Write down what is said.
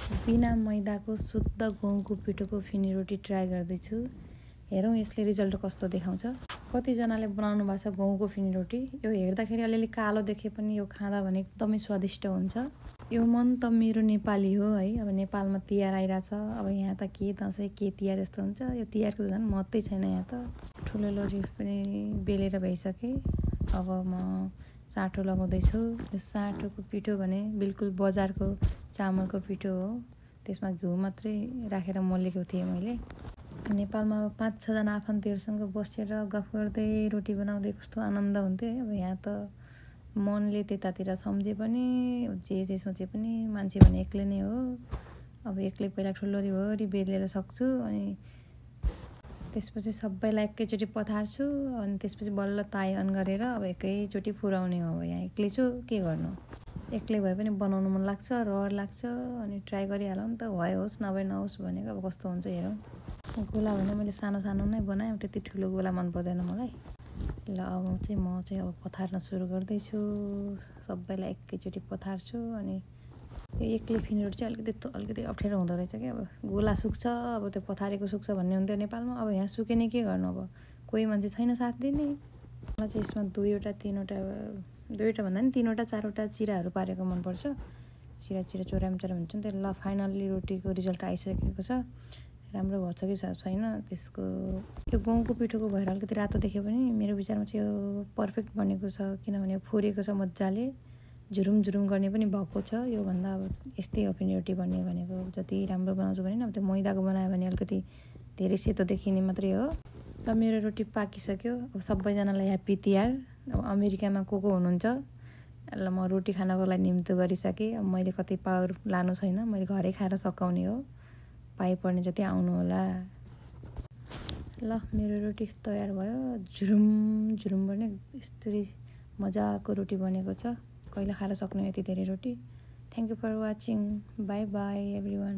बिना मैदाको शुद्ध गहुँको पिठोको फिनी रोटी ट्राई गर्दैछु। हेरौँ यसले रिजल्ट कस्तो देखाउँछ। कतिजनाले बनाउनु भएको छ गहुँको फिनी रोटी। यो हेर्दाखेरि अलिअलि कालो देखे पनि यो खाँदा भने एकदमै स्वादिष्ट हुन्छ। यो मन त मेरो नेपाली हो है। अब नेपालमा तिहार आइरहेछ। अब यहाँ त के दसैँ के तिहार जस्तो हुन्छ। यो तिहारको झन् महत्त्वै छैन यहाँ त। ठुलो लोरी पनि बेलेर भइसके। अब म साँठो लगाउँदैछु। यो साँठोको पिठो भने बिल्कुल बजारको चामलको पिठो हो। त्यसमा घिउ मात्रै राखेर मोलेको थिएँ मैले। नेपालमा 5-6 जना आफन्तहरूसँग बसेर गफ गर्दै रोटी बनाउँदै कस्तो आनन्द हुन्थ्यो है। अब यहाँ त मनले त्यतातिर सम्झे पनि जे सोचे पनि मान्छे भने एक्लै नै हो। अब एक्लै पहिला ठुलोरी बेलेर सक्छु अनि त्यसपछि सबैलाई एकैचोटि पठार्छु अनि त्यसपछि बल्ल ताई अन गरेर अब एकैचोटि पुर्याउने हो। अब यहाँ एक्लै छु के गर्नु। एक्लै भए पनि बनाउनु मन लाग्छ, रहर लाग्छ अनि ट्राई गरिहालौँ नि त। भए होस् नभए नहोस् भनेको अब कस्तो हुन्छ हेरौँ। गोला भने मैले सानो सानो नै बनाएँ। त्यति ठुलो गोला मन पर्दैन मलाई। ल अब म चाहिँ अब पठार्न सुरु गर्दैछु। सबैलाई एकैचोटि पठार्छु अनि यो एक्लै फिनी रोटी चाहिँ अलिकति अप्ठ्यारो हुँदो रहेछ क्या। अब गोला सुक्छ, अब त्यो पठारेको सुक्छ भन्ने हुन्थ्यो नेपालमा। अब यहाँ सुके नि के गर्नु। अब कोही मान्छे छैन साथ दिने। मलाई चाहिँ यसमा 2-3वटा भन्दा नि 3-4वटा चिराहरू पारेको मनपर्छ। चिरा चोराम हुन्छ नि त। ल फाइनल्ली रोटीको रिजल्ट आइसकेको छ। राम्रो भएछ कि छैन त्यसको। यो गहुँको पिठोको भएर अलिकति रातो देखे पनि मेरो विचारमा चाहिँ यो पर्फेक्ट बनेको छ। किनभने यो फुरेको छ मजाले, झुरुम गर्ने पनि भएको छ। योभन्दा अब यस्तै हो फिनी रोटी बन्ने भनेको। जति राम्रो बनाउँछु भने अब त्यो मैदाको बनायो भने अलिकति धेरै सेतो देखिने मात्रै हो। र मेरो रोटी पाकिसक्यो। अब सबैजनालाई ह्याप्पी तिहार। अब अमेरिकामा को हुनुहुन्छ। ल म रोटी खानको लागि निम्तो गरिसकेँ। अब मैले कतै पावर लानु छैन। मैले घरै खाएर सकाउने हो। पाइपर्ने जति आउनु होला। ल मेरो रोटी तयार भयो। झुरुम गर्ने यस्तरी मजाको रोटी बनेको छ। कहिले खाएर सक्ने यति धेरै रोटी। Thank you for watching. Bye bye everyone.